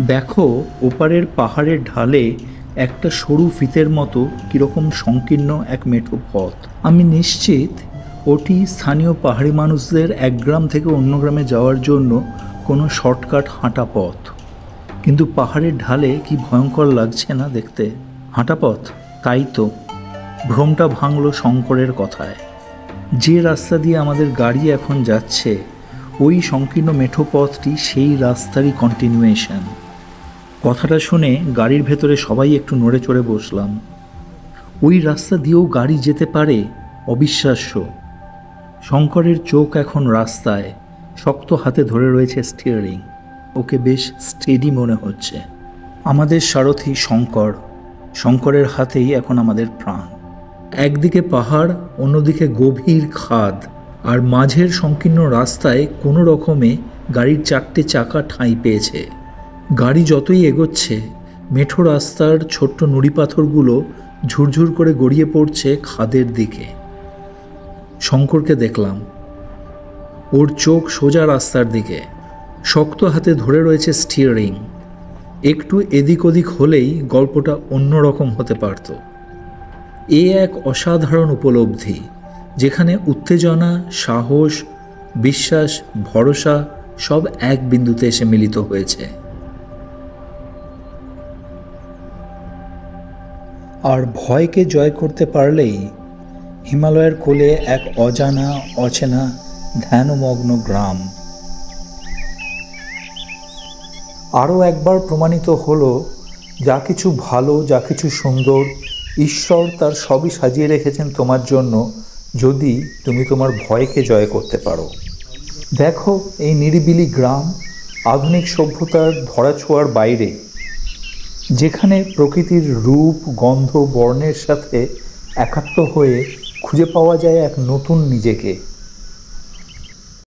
দেখো, ওপারের পাহাড়ের ঢালে একটা সরু ফিতের মতো কীরকম সংকীর্ণ এক মেঠো পথ। আমি নিশ্চিত ওটি স্থানীয় পাহাড়ি মানুষদের এক গ্রাম থেকে অন্য গ্রামে যাওয়ার জন্য কোনো শর্টকাট হাঁটা পথ। কিন্তু পাহাড়ের ঢালে কি ভয়ঙ্কর লাগছে না দেখতে হাঁটা পথ। তাই তো ভ্রমটা ভাঙল শঙ্করের কথায়। যে রাস্তা দিয়ে আমাদের গাড়ি এখন যাচ্ছে, ওই সংকীর্ণ মেঠো পথটি সেই রাস্তারই কন্টিনিউয়েশন। কথাটা শুনে গাড়ির ভেতরে সবাই একটু নড়ে চড়ে বসলাম। ওই রাস্তা দিয়েও গাড়ি যেতে পারে? অবিশ্বাস্য। শঙ্করের চোখ এখন রাস্তায়, শক্ত হাতে ধরে রয়েছে স্টিয়ারিং। ওকে বেশ স্টেডি মনে হচ্ছে। আমাদের সারথি শঙ্কর। শঙ্করের হাতেই এখন আমাদের প্রাণ। একদিকে পাহাড়, অন্যদিকে গভীর খাদ, আর মাঝের সংকীর্ণ রাস্তায় কোনো রকমে গাড়ির চারটে চাকা ঠাঁই পেয়েছে। গাড়ি যতই এগোচ্ছে, মেঠো রাস্তার ছোট্ট নুড়ি পাথরগুলো ঝুরঝুর করে গড়িয়ে পড়ছে খাদের দিকে। শঙ্করকে দেখলাম, ওর চোখ সোজা রাস্তার দিকে, শক্ত হাতে ধরে রয়েছে স্টিয়ারিং। একটু এদিক ওদিক হলেই গল্পটা অন্যরকম হতে পারত। এ এক অসাধারণ উপলব্ধি, যেখানে উত্তেজনা, সাহস, বিশ্বাস, ভরসা সব এক বিন্দুতে এসে মিলিত হয়েছে। আর ভয়কে জয় করতে পারলেই হিমালয়ের কোলে এক অজানা, অচেনা, ধ্যানমগ্ন গ্রাম। আরও একবার প্রমাণিত হলো, যা কিছু ভালো, যা কিছু সুন্দর, ঈশ্বর তার সবই সাজিয়ে রেখেছেন তোমার জন্য, যদি তুমি তোমার ভয়কে জয় করতে পারো। দেখো, এই নিরিবিলি গ্রাম আধুনিক সভ্যতার ধরাছোঁয়ার বাইরে, যেখানে প্রকৃতির রূপ, গন্ধ, বর্ণের সাথে একাত্ম হয়ে খুঁজে পাওয়া যায় এক নতুন নিজেকে।